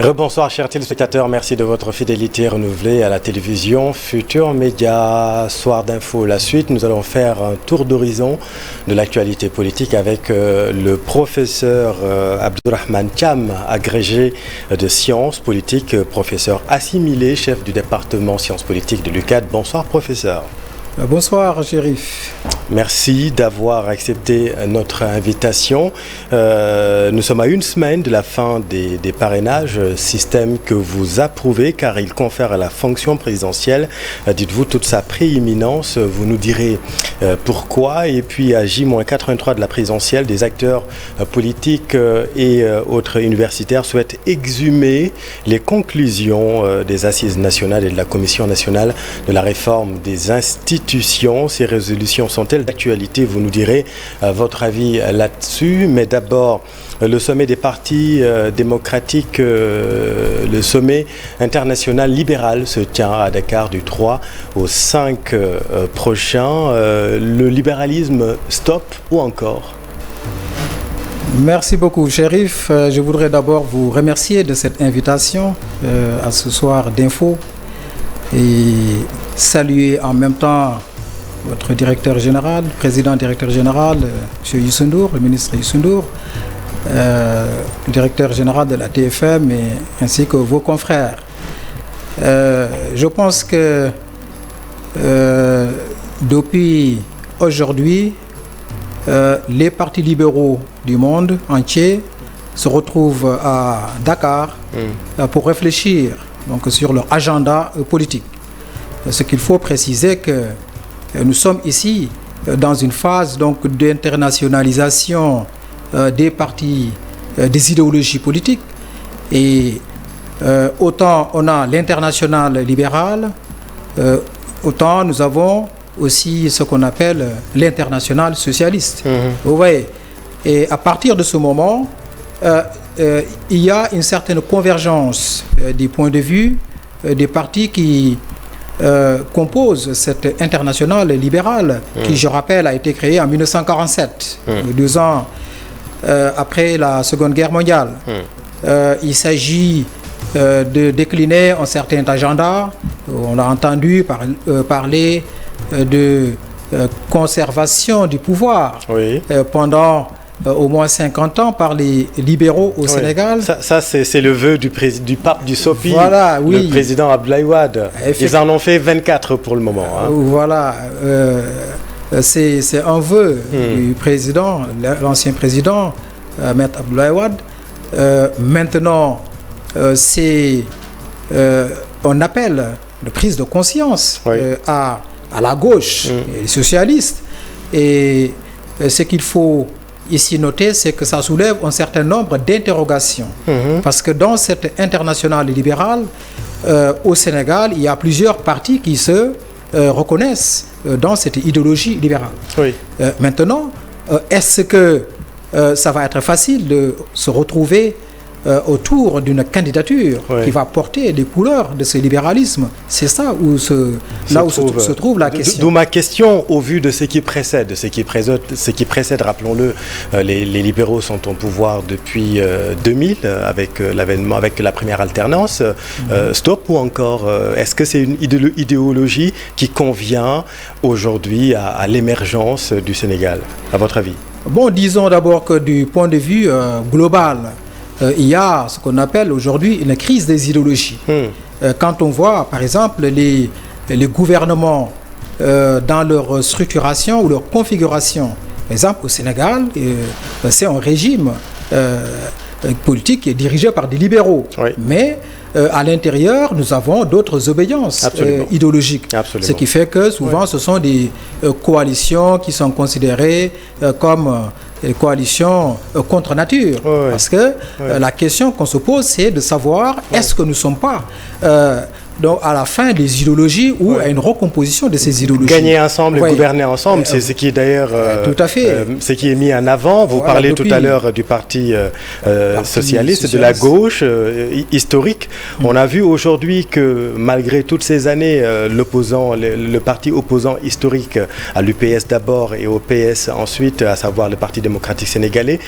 Rebonsoir chers téléspectateurs, merci de votre fidélité renouvelée à la télévision Futur Média. Soir d'info, la suite, nous allons faire un tour d'horizon de l'actualité politique avec le professeur Abdourahmane Thiam, agrégé de sciences politiques, professeur assimilé, chef du département sciences politiques de l'UCAD. Bonsoir professeur. Bonsoir, Chérif. Merci d'avoir accepté notre invitation. Nous sommes à une semaine de la fin des parrainages, système que vous approuvez car il confère à la fonction présidentielle, dites-vous, toute sa prééminence. Vous nous direz pourquoi. Et puis à J-83 de la présidentielle, des acteurs politiques et autres universitaires souhaitent exhumer les conclusions des assises nationales et de la Commission nationale de la réforme des institutions. Ces résolutions sont-elles d'actualité? Vous nous direz votre avis là-dessus. Mais d'abord, le sommet des partis démocratiques, le sommet international libéral se tient à Dakar du 3 au 5 prochain. Le libéralisme stop ou encore? Merci beaucoup, Chérif. Je voudrais d'abord vous remercier de cette invitation à ce soir d'info et saluer en même temps votre directeur général, président-directeur général, M. Youssou N'Dour, le ministre Youssou N'Dour, le directeur général de la TFM ainsi que vos confrères. Je pense que depuis aujourd'hui, les partis libéraux du monde entier se retrouvent à Dakar pour réfléchir donc, sur leur agenda politique. Ce qu'il faut préciser que nous sommes ici dans une phase donc, d'internationalisation des partis, des idéologies politiques. Et autant on a l'international libéral, autant nous avons aussi ce qu'on appelle l'international socialiste. Vous voyez. Et à partir de ce moment, il y a une certaine convergence des points de vue des partis qui composent cette internationale libérale qui, je rappelle, a été créée en 1947, 2 ans après la Seconde Guerre mondiale. Il s'agit de décliner un certain agenda. On a entendu parler de conservation du pouvoir pendant au moins 50 ans par les libéraux au Sénégal. Ça c'est le vœu du pape du SOPI, voilà, le président Abdoulaye Wade. Ils en ont fait 24 pour le moment. Voilà, c'est un vœu du président, l'ancien président, Maître Abdoulaye Wade. Maintenant, on appelle de prise de conscience à la gauche, les socialistes. Et ce qu'il faut ici noter, c'est que ça soulève un certain nombre d'interrogations. Parce que dans cette internationale libérale, au Sénégal, il y a plusieurs partis qui se reconnaissent dans cette idéologie libérale. Maintenant, est-ce que ça va être facile de se retrouver autour d'une candidature qui va porter les couleurs de ce libéralisme? C'est ça où se trouve la question. D'où ma question, au vu de ce qui précède, rappelons-le, les libéraux sont au pouvoir depuis 2000 avec l'avènement, avec la première alternance. Stop ou encore est-ce que c'est une idéologie qui convient aujourd'hui à l'émergence du Sénégal, à votre avis? Bon, disons d'abord que du point de vue global, il y a ce qu'on appelle aujourd'hui une crise des idéologies. Quand on voit, par exemple, les gouvernements dans leur structuration ou leur configuration, par exemple au Sénégal, c'est un régime politique qui est dirigé par des libéraux. Mais à l'intérieur, nous avons d'autres obédiences idéologiques. Ce qui fait que souvent, ce sont des coalitions qui sont considérées comme des coalitions contre nature. Parce que la question qu'on se pose, c'est de savoir est-ce que nous ne sommes pas donc à la fin des idéologies ou à une recomposition de ces idéologies. Gagner ensemble et gouverner ensemble, c'est ce qui est d'ailleurs tout à fait. Ce qui est mis en avant. Vous parlez tout à l'heure du parti socialiste, de la gauche historique. On a vu aujourd'hui que malgré toutes ces années, le parti opposant historique à l'UPS d'abord et au PS ensuite, à savoir le Parti démocratique sénégalais,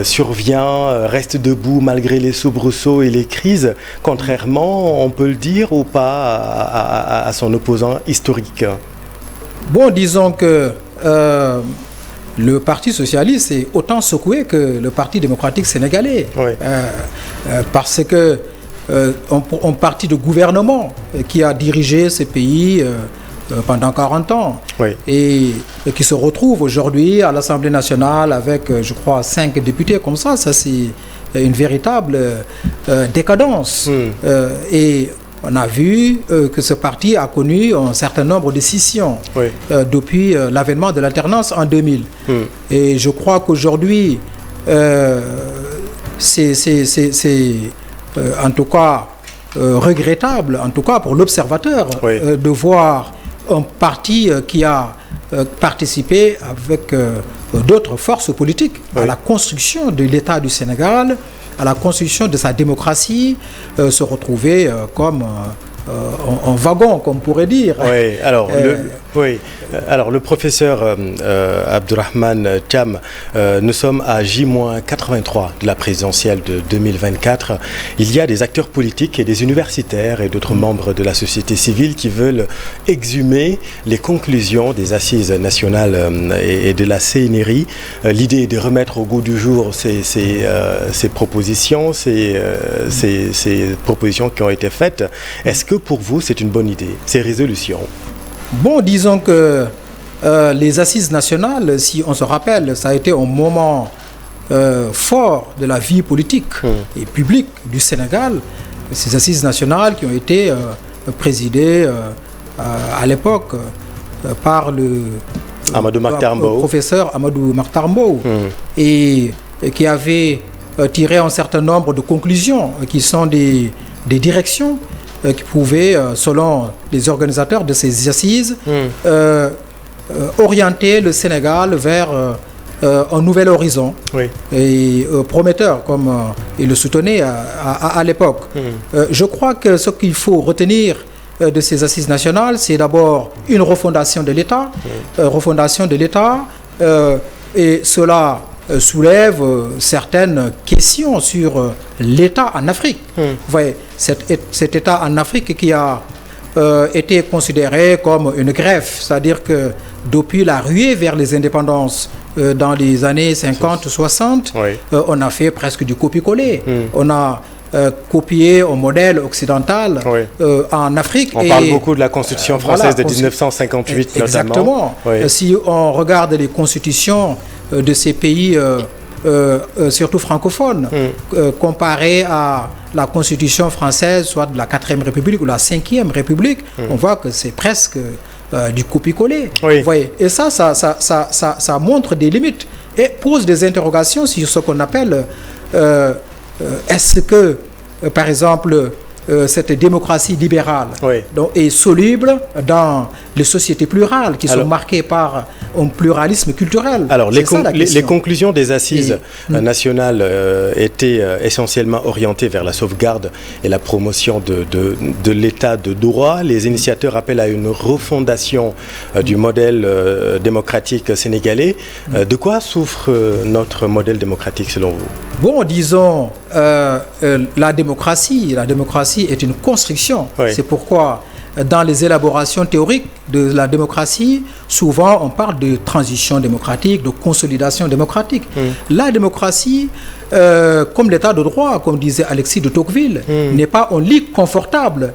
survient, reste debout malgré les soubresauts et les crises, contrairement, on peut le dire ou pas, à son opposant historique. Bon, disons que le Parti socialiste est autant secoué que le Parti démocratique sénégalais. Oui. Parce que un parti de gouvernement qui a dirigé ce pays pendant 40 ans, oui, et qui se retrouve aujourd'hui à l'Assemblée nationale avec, je crois, 5 députés comme ça c'est une véritable décadence. Et on a vu que ce parti a connu un certain nombre de scissions depuis l'avènement de l'alternance en 2000. Et je crois qu'aujourd'hui, c'est en tout cas regrettable, en tout cas pour l'observateur, de voir un parti qui a participé avec d'autres forces politiques à la construction de l'État du Sénégal, à la construction de sa démocratie, se retrouver comme en wagon, comme on pourrait dire. Oui, alors le professeur Abdourahmane Thiam, nous sommes à J-83 de la présidentielle de 2024. Il y a des acteurs politiques et des universitaires et d'autres membres de la société civile qui veulent exhumer les conclusions des assises nationales et de la CNRI. L'idée est de remettre au goût du jour ces propositions, ces propositions qui ont été faites. Est-ce que pour vous, c'est une bonne idée, ces résolutions? Bon, disons que les assises nationales, si on se rappelle, ça a été un moment fort de la vie politique et publique du Sénégal. Ces assises nationales qui ont été présidées à l'époque par le professeur Amadou Mahtar Mbow et qui avait tiré un certain nombre de conclusions qui sont des directions qui pouvaient, selon les organisateurs de ces assises, orienter le Sénégal vers un nouvel horizon et prometteur, comme il le soutenait à l'époque. Je crois que ce qu'il faut retenir de ces assises nationales, c'est d'abord une refondation de l'État, et cela soulève certaines questions sur l'État en Afrique. Vous voyez, cet État en Afrique qui a été considéré comme une greffe, c'est-à-dire que depuis la ruée vers les indépendances dans les années 50-60, on a fait presque du copier-coller. On a copié au modèle occidental en Afrique. On parle beaucoup de la Constitution française de 1958 notamment. Exactement. Si on regarde les constitutions de ces pays, surtout francophones, comparées à la Constitution française, soit de la 4e République ou la 5e République, on voit que c'est presque du copier-coller. Et ça montre des limites et pose des interrogations sur ce qu'on appelle est-ce que, par exemple, cette démocratie libérale est soluble dans les sociétés plurales qui sont marquées par un pluralisme culturel. Alors, les conclusions des assises nationales étaient essentiellement orientées vers la sauvegarde et la promotion de l'état de droit. Les initiateurs appellent à une refondation du modèle démocratique sénégalais. De quoi souffre notre modèle démocratique selon vous? Bon, disons, la démocratie est une construction. C'est pourquoi dans les élaborations théoriques de la démocratie, souvent on parle de transition démocratique, de consolidation démocratique. La démocratie, comme l'état de droit, comme disait Alexis de Tocqueville, n'est pas un lit confortable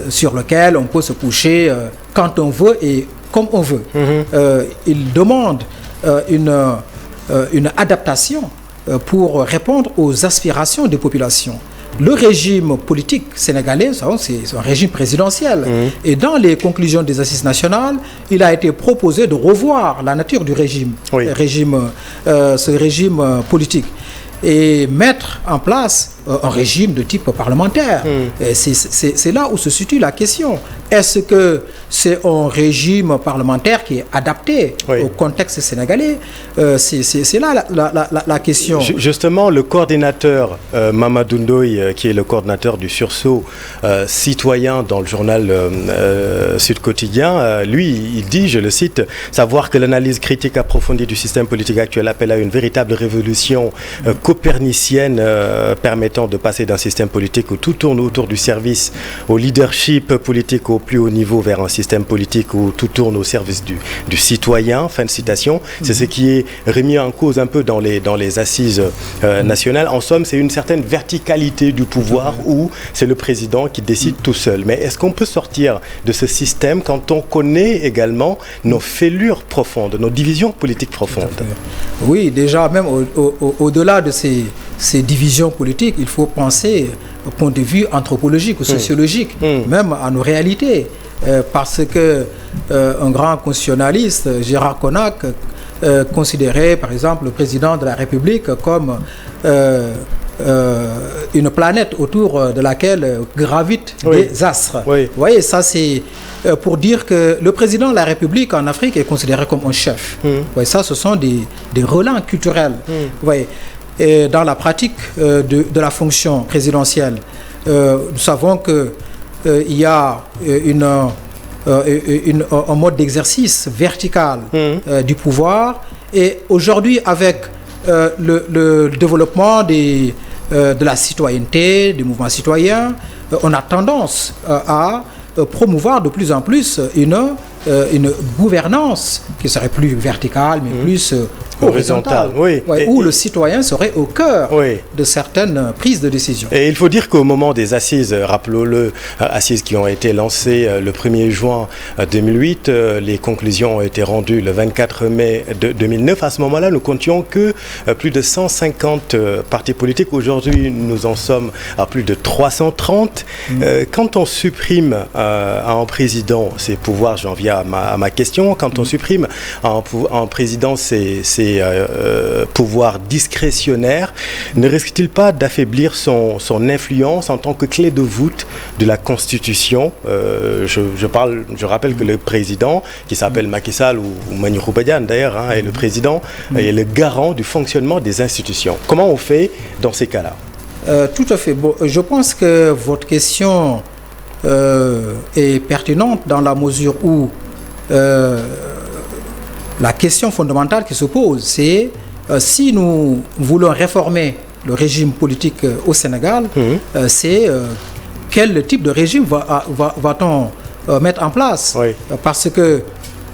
sur lequel on peut se coucher quand on veut et comme on veut. Il demande une adaptation pour répondre aux aspirations des populations. Le régime politique sénégalais, c'est un régime présidentiel. Et dans les conclusions des assises nationales, il a été proposé de revoir la nature du régime, ce régime politique, et mettre en place un régime de type parlementaire. Et c'est là où se situe la question. Est-ce que c'est un régime parlementaire qui est adapté au contexte sénégalais? C'est là la question. Justement, le coordinateur Mamadou Ndoye, qui est le coordinateur du sursaut citoyen dans le journal Sud Quotidien, lui, il dit, je le cite, « Savoir que l'analyse critique approfondie du système politique actuel appelle à une véritable révolution copernicienne permettant de passer d'un système politique où tout tourne autour du service au leadership politique au plus haut niveau vers un système politique où tout tourne au service du citoyen », fin de citation. C'est ce qui est remis en cause un peu dans les assises nationales. En somme, c'est une certaine verticalité du pouvoir où c'est le président qui décide tout seul. Mais est-ce qu'on peut sortir de ce système quand on connaît également nos fêlures profondes, nos divisions politiques profondes? Oui, déjà, même au-delà de ces divisions politiques, il faut penser au point de vue anthropologique ou sociologique, même à nos réalités. Parce que un grand constitutionnaliste, Gérard Connac, considérait par exemple le président de la République comme une planète autour de laquelle gravitent des astres. Vous voyez, ça c'est pour dire que le président de la République en Afrique est considéré comme un chef. Ouais, ça, ce sont des relents culturels. Ouais. Et dans la pratique de la fonction présidentielle, nous savons qu'il y a un mode d'exercice vertical du pouvoir. Et aujourd'hui, avec le développement de la citoyenneté, des mouvements citoyens, on a tendance à promouvoir de plus en plus une gouvernance qui serait plus verticale, mais plus horizontale, où le citoyen serait au cœur de certaines prises de décision. Et il faut dire qu'au moment des assises, rappelons-le, assises qui ont été lancées le 1er juin 2008, les conclusions ont été rendues le 24 mai 2009. À ce moment-là, nous comptions que plus de 150 partis politiques. Aujourd'hui, nous en sommes à plus de 330. Quand on supprime à un président ses pouvoirs, j'en viens à ma question, quand on supprime à un président ses pouvoirs discrétionnaires, ne risque-t-il pas d'affaiblir son influence en tant que clé de voûte de la Constitution? Je rappelle que le président, qui s'appelle Macky Sall ou Manirou Badiane d'ailleurs, est le président et le garant du fonctionnement des institutions. Comment on fait dans ces cas-là? Tout à fait. Bon, je pense que votre question est pertinente dans la mesure où la question fondamentale qui se pose, c'est si nous voulons réformer le régime politique au Sénégal, c'est quel type de régime va-t-on mettre en place? Parce que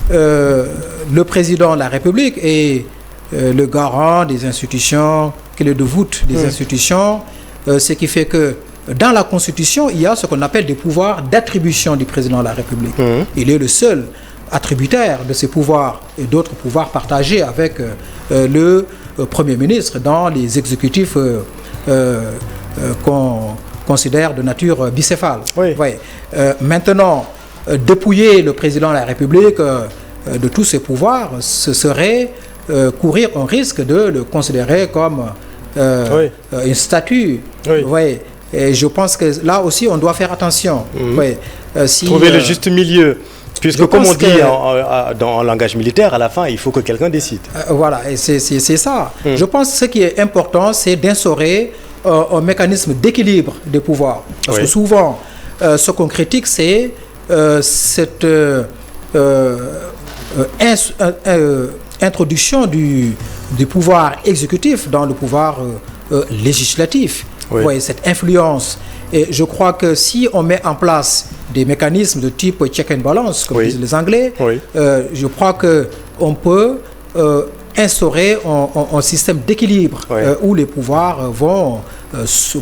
le président de la République est le garant des institutions, clé de voûte des institutions, ce qui fait que dans la Constitution, il y a ce qu'on appelle des pouvoirs d'attribution du président de la République. Il est le seul attributaire de ces pouvoirs et d'autres pouvoirs partagés avec le Premier ministre dans les exécutifs qu'on considère de nature bicéphale. Maintenant, dépouiller le président de la République de tous ses pouvoirs, ce serait courir un risque de le considérer comme une statue. Et je pense que là aussi, on doit faire attention. Trouver le juste milieu. Puisque comme on dit dans le langage militaire, à la fin, il faut que quelqu'un décide. Voilà, et c'est ça. Je pense que ce qui est important, c'est d'instaurer un mécanisme d'équilibre des pouvoirs. Parce que souvent, ce qu'on critique, c'est cette introduction du pouvoir exécutif dans le pouvoir législatif. Vous voyez, cette influence. Et je crois que si on met en place des mécanismes de type check and balance, comme disent les Anglais, je crois qu'on peut instaurer un système d'équilibre où les pouvoirs vont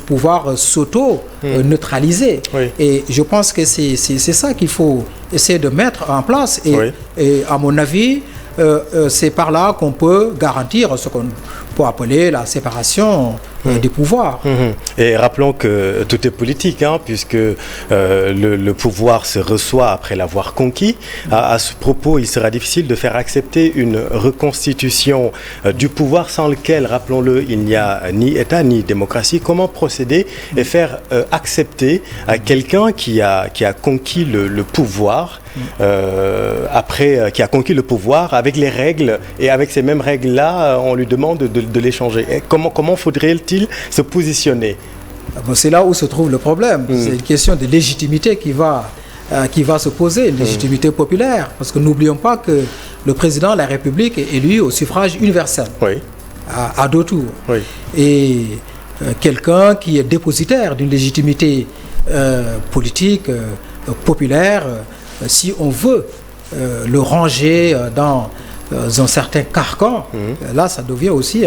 pouvoir s'auto-neutraliser. Et je pense que c'est ça qu'il faut essayer de mettre en place. Et à mon avis, c'est par là qu'on peut garantir ce qu'on peut appeler la séparation du pouvoir. Et rappelons que tout est politique, hein, puisque le pouvoir se reçoit après l'avoir conquis. À ce propos, il sera difficile de faire accepter une reconstitution du pouvoir sans lequel, rappelons-le, il n'y a ni État ni démocratie. Comment procéder et faire accepter à quelqu'un qui a conquis le pouvoir qui a conquis le pouvoir avec les règles, et avec ces mêmes règles-là, on lui demande de les changer. Et comment faudrait-il se positionner? C'est là où se trouve le problème. C'est une question de légitimité qui va se poser, une légitimité populaire. Parce que n'oublions pas que le président de la République est élu au suffrage universel, à 2 tours. Oui. Et quelqu'un qui est dépositaire d'une légitimité politique, populaire, si on veut le ranger dans un certain carcan, là ça devient aussi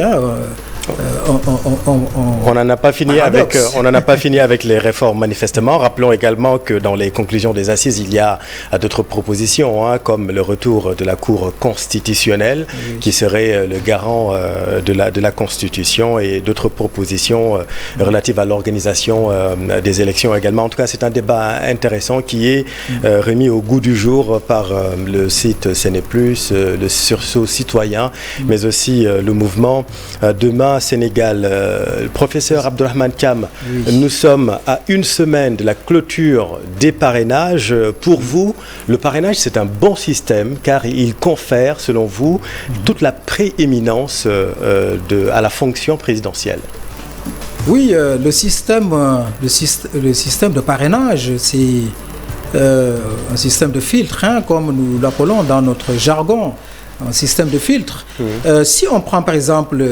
on n'en a pas fini avec les réformes, manifestement. Rappelons également que dans les conclusions des assises, il y a d'autres propositions, comme le retour de la Cour constitutionnelle, qui serait le garant de la Constitution, et d'autres propositions relatives à l'organisation des élections également. En tout cas, c'est un débat intéressant qui est remis au goût du jour par le site CNE+, le sursaut citoyen, mais aussi le mouvement Demain Sénégal. Le professeur Abdourahmane Thiam, nous sommes à 1 semaine de la clôture des parrainages. Pour vous, le parrainage, c'est un bon système car il confère, selon vous, toute la prééminence à la fonction présidentielle. Oui, le système de parrainage, c'est un système de filtre, comme nous l'appelons dans notre jargon, un système de filtre. Si on prend par exemple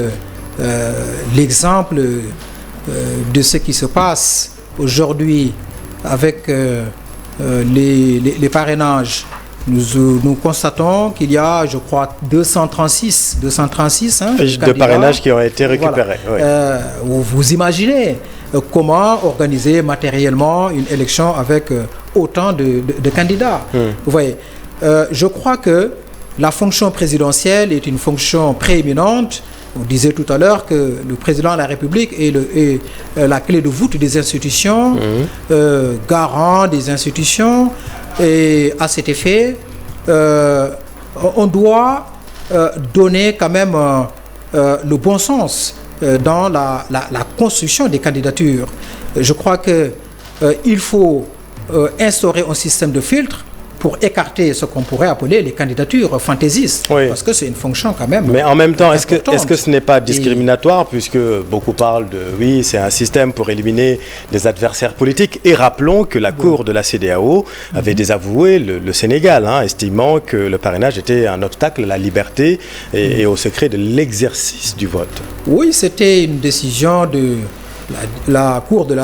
l'exemple de ce qui se passe aujourd'hui avec les parrainages, nous constatons qu'il y a, je crois, 236 de parrainages qui ont été récupérés. Voilà. Vous imaginez comment organiser matériellement une élection avec autant de candidats. Vous voyez, je crois que la fonction présidentielle est une fonction prééminente. On disait tout à l'heure que le président de la République est la clé de voûte des institutions, garant des institutions. Et à cet effet, on doit donner quand même le bon sens dans la construction des candidatures. Je crois qu'il faut instaurer un système de filtre pour écarter ce qu'on pourrait appeler les candidatures fantaisistes, parce que c'est une fonction quand même. Mais en même temps, est-ce que ce n'est pas discriminatoire, puisque beaucoup parlent de c'est un système pour éliminer des adversaires politiques, et rappelons que la Cour de la CEDEAO avait désavoué le Sénégal, estimant que le parrainage était un obstacle à la liberté et au secret de l'exercice du vote. Oui, c'était une décision de la Cour de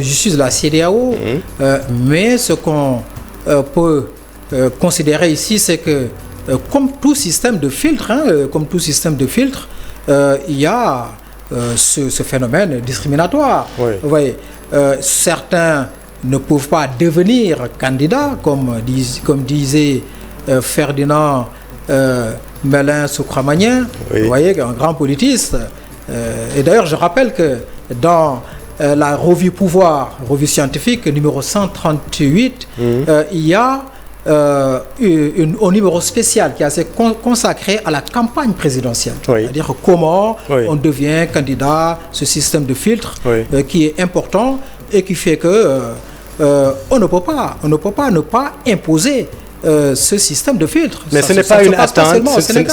justice de la CEDEAO, mais ce qu'on peut considérer ici, c'est que comme tout système de filtre, il y a ce phénomène discriminatoire. Vous voyez, certains ne peuvent pas devenir candidats, comme disait Ferdinand Melin Soukramagnin, vous voyez, un grand politiste. Et d'ailleurs, je rappelle que dans la revue Pouvoir, revue scientifique numéro 138, il y a un numéro spécial qui est assez consacré à la campagne présidentielle. C'est-à-dire comment on devient candidat, ce système de filtre qui est important et qui fait que on ne peut pas ne pas imposer ce système de filtre. Mais ce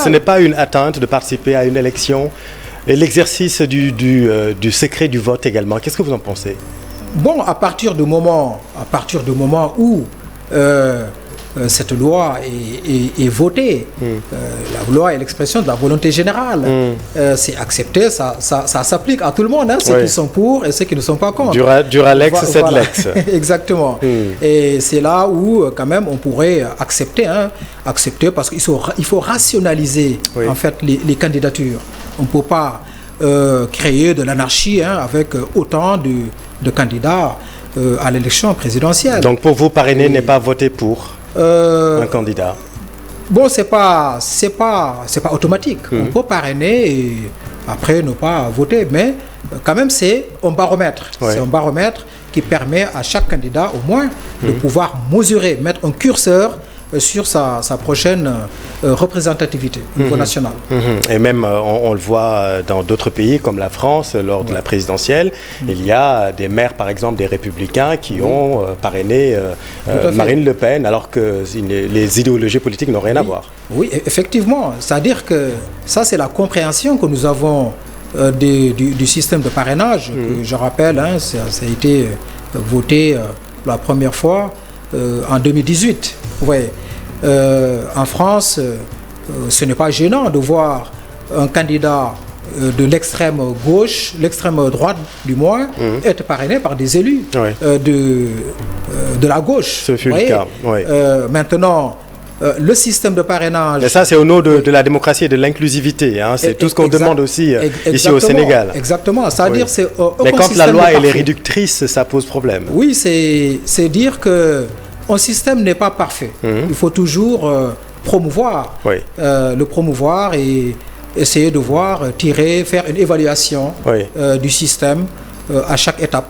n'est pas une atteinte de participer à une élection. Et l'exercice du secret du vote également, qu'est-ce que vous en pensez? Bon, à partir du moment où cette loi est votée, la loi est l'expression de la volonté générale, c'est accepté, ça s'applique à tout le monde, ceux qui sont pour et ceux qui ne sont pas contre. Duralex, c'est de l'ex. Exactement. Et c'est là où quand même on pourrait accepter parce qu'il faut rationaliser en fait les candidatures. On ne peut pas créer de l'anarchie avec autant de candidats à l'élection présidentielle. Donc pour vous, parrainer n'est pas voter pour un candidat? Bon, c'est pas automatique. On peut parrainer et après ne pas voter, mais quand même, c'est un baromètre. Ouais. C'est un baromètre qui permet à chaque candidat, au moins, de pouvoir mesurer, mettre un curseur sur sa prochaine représentativité au niveau national. Et même, on le voit dans d'autres pays comme la France, lors de la présidentielle, il y a des maires, par exemple, des Républicains qui ont parrainé Marine Le Pen, alors que les idéologies politiques n'ont rien à voir. Oui, effectivement. C'est-à-dire que ça, c'est la compréhension que nous avons du système de parrainage, que je rappelle, hein, ça a été voté la première fois en 2018. Vous voyez, en France, ce n'est pas gênant de voir un candidat de l'extrême gauche, l'extrême droite du moins, être parrainé par des élus de la gauche. Ce fut le cas. Oui. Maintenant, le système de parrainage... Mais ça, c'est au nom de la démocratie et de l'inclusivité. Hein. C'est tout ce qu'on demande aussi ici au Sénégal. Exactement. C'est-à-dire, c'est mais quand la loi elle est réductrice, ça pose problème. Oui, c'est dire que un système n'est pas parfait. Il faut toujours promouvoir, le promouvoir et essayer de voir, faire une évaluation du système à chaque étape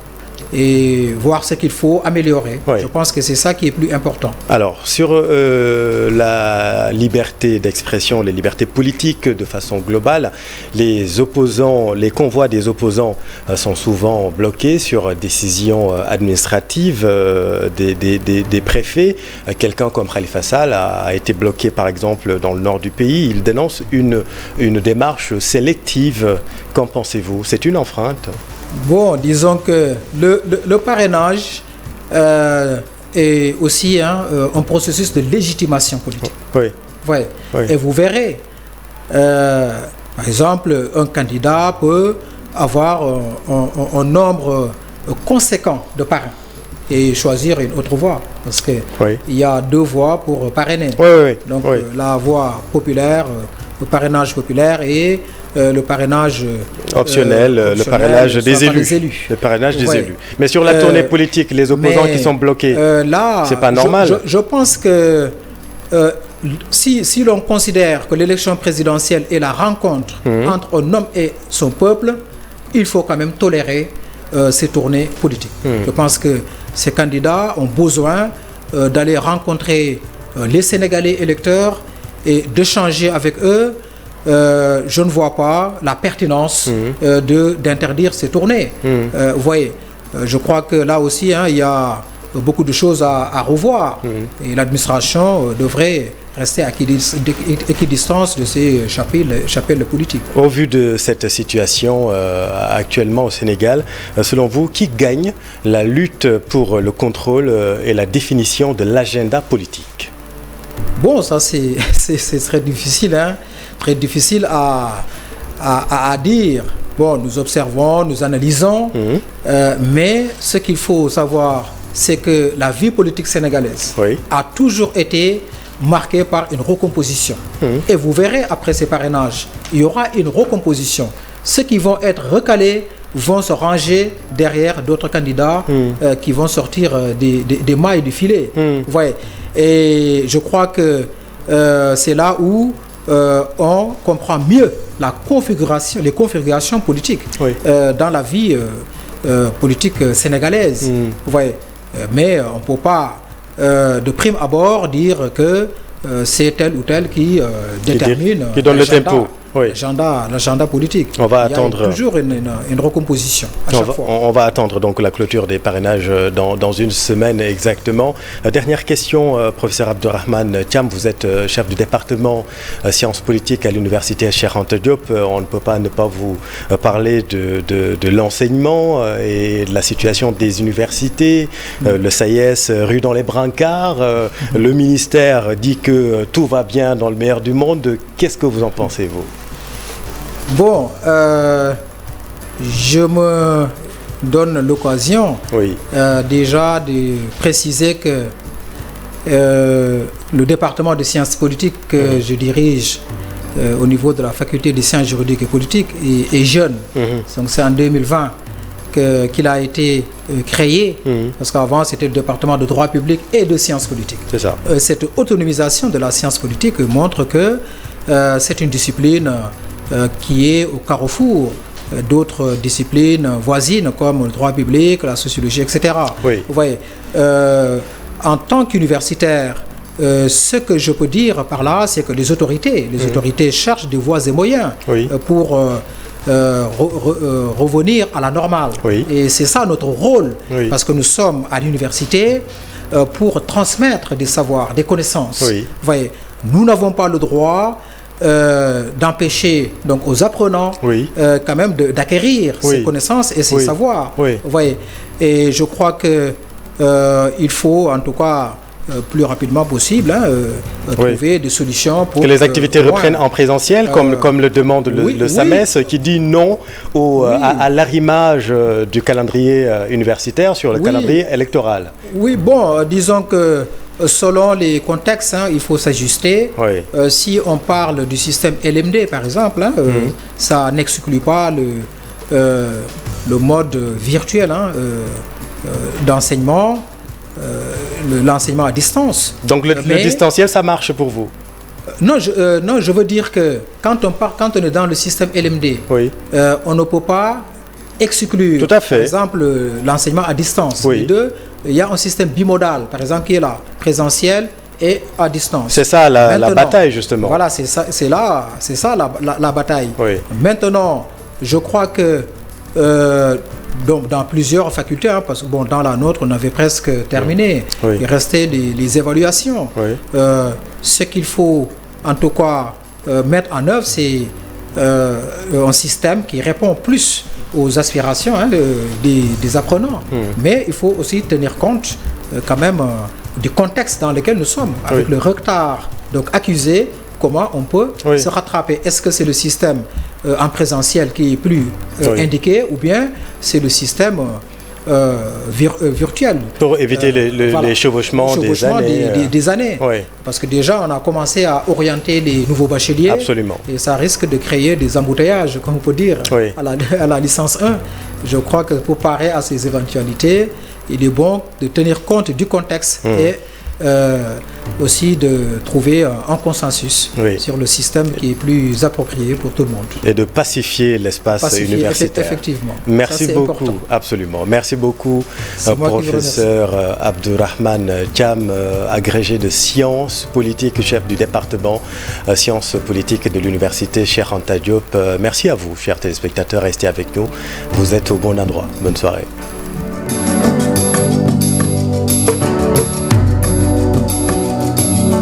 et voir ce qu'il faut améliorer. Je pense que c'est ça qui est plus important. Alors, sur la liberté d'expression, les libertés politiques de façon globale, les opposants, les convois des opposants sont souvent bloqués sur décisions administratives des préfets. Quelqu'un comme Khalifa Sall a été bloqué, par exemple, dans le nord du pays. Il dénonce une démarche sélective. Qu'en pensez-vous? C'est une enfreinte? Bon, disons que le parrainage est aussi un processus de légitimation politique. Oui. Et vous verrez, par exemple, un candidat peut avoir un nombre conséquent de parrains et choisir une autre voie, parce qu'il y a 2 voies pour parrainer. Donc la voie populaire, le parrainage populaire et le parrainage optionnel, le parrainage des élus. Le parrainage des élus. Mais sur la tournée politique, les opposants qui sont bloqués, c'est pas normal. Je pense que si l'on considère que l'élection présidentielle est la rencontre entre un homme et son peuple, il faut quand même tolérer ces tournées politiques. Je pense que ces candidats ont besoin d'aller rencontrer les Sénégalais électeurs et d'échanger avec eux. Je ne vois pas la pertinence d'interdire ces tournées. Vous voyez, je crois que là aussi, il y a beaucoup de choses à revoir. Et l'administration devrait rester à équidistance de ces chapelles politiques. Au vu de cette situation actuellement au Sénégal, selon vous, qui gagne la lutte pour le contrôle et la définition de l'agenda politique? Bon, ça c'est très difficile, très difficile à dire. Bon, nous observons, nous analysons, mais ce qu'il faut savoir, c'est que la vie politique sénégalaise a toujours été marquée par une recomposition. Et vous verrez, après ces parrainages, il y aura une recomposition. Ceux qui vont être recalés vont se ranger derrière d'autres candidats qui vont sortir des mailles du filet. Vous voyez. Et je crois que c'est là où on comprend mieux les configurations politiques dans la vie politique sénégalaise. Vous voyez. Mais on ne peut pas de prime abord dire que c'est tel ou tel qui détermine qui donne le tempo. L'agenda politique. On va attendre. Il y a toujours une recomposition à chaque fois. On va attendre donc la clôture des parrainages dans une semaine exactement. Dernière question, professeur Abdourahmane Thiam, vous êtes chef du département sciences politiques à l'université Cheikh Anta Diop. On ne peut pas ne pas vous parler de l'enseignement et de la situation des universités. Le SAIS rue dans les brancards. Le ministère dit que tout va bien dans le meilleur du monde. Qu'est-ce que vous en pensez, vous? Bon, je me donne l'occasion déjà de préciser que le département de sciences politiques que je dirige au niveau de la faculté des sciences juridiques et politiques est jeune. Donc c'est en 2020 qu'il a été créé, parce qu'avant c'était le département de droit public et de sciences politiques. C'est ça. Cette autonomisation de la science politique montre que c'est une discipline qui est au carrefour d'autres disciplines voisines comme le droit public, la sociologie, etc. Oui. Vous voyez, en tant qu'universitaire, ce que je peux dire par là, c'est que les autorités cherchent des voies et moyens pour revenir à la normale. Oui. Et c'est ça notre rôle, Oui. parce que nous sommes à l'université pour transmettre des savoirs, des connaissances. Oui. Vous voyez, nous n'avons pas le droit d'empêcher donc aux apprenants quand même d'acquérir ces connaissances et ces savoirs. Oui. Vous voyez, et je crois que il faut en tout cas plus rapidement possible trouver des solutions pour que les activités reprennent en présentiel comme le demande le SAMES qui dit non à l'arrimage du calendrier universitaire sur le calendrier électoral. Oui, bon, disons que selon les contextes, il faut s'ajuster. Oui. Si on parle du système LMD, par exemple, ça n'exclut pas le mode virtuel d'enseignement, l'enseignement à distance. Donc le distanciel, ça marche pour vous? Non, je veux dire que quand on est dans le système LMD, on ne peut pas exclure, tout à fait, par exemple, l'enseignement à distance. Oui. Les deux, il y a un système bimodal, par exemple, qui est là, présentiel et à distance. C'est ça la bataille, justement. Voilà, c'est ça la bataille. Oui. Maintenant, je crois que donc, dans plusieurs facultés, parce que bon, dans la nôtre, on avait presque terminé. Oui. Il restait les évaluations. Oui. Ce qu'il faut, en tout cas, mettre en œuvre, c'est un système qui répond plus aux aspirations des apprenants. Mais il faut aussi tenir compte quand même du contexte dans lequel nous sommes, avec le retard donc accusé. Comment on peut se rattraper? Est-ce que c'est le système en présentiel qui est plus indiqué, ou bien c'est le système virtuel? Pour éviter les chevauchements des années. Parce que déjà, on a commencé à orienter les nouveaux bacheliers. Absolument. Et ça risque de créer des embouteillages, comme on peut dire, à la licence 1. Je crois que pour parer à ces éventualités, il est bon de tenir compte du contexte et aussi de trouver un consensus sur le système qui est plus approprié pour tout le monde. Et de pacifier l'espace universitaire. Effectivement. Merci ça, beaucoup. Important. Absolument. Merci beaucoup, professeur Abdourahmane Thiam, agrégé de sciences politiques, chef du département sciences politiques de l'université Cheikh Anta Diop. Merci à vous, chers téléspectateurs. Restez avec nous. Vous êtes au bon endroit. Bonne soirée.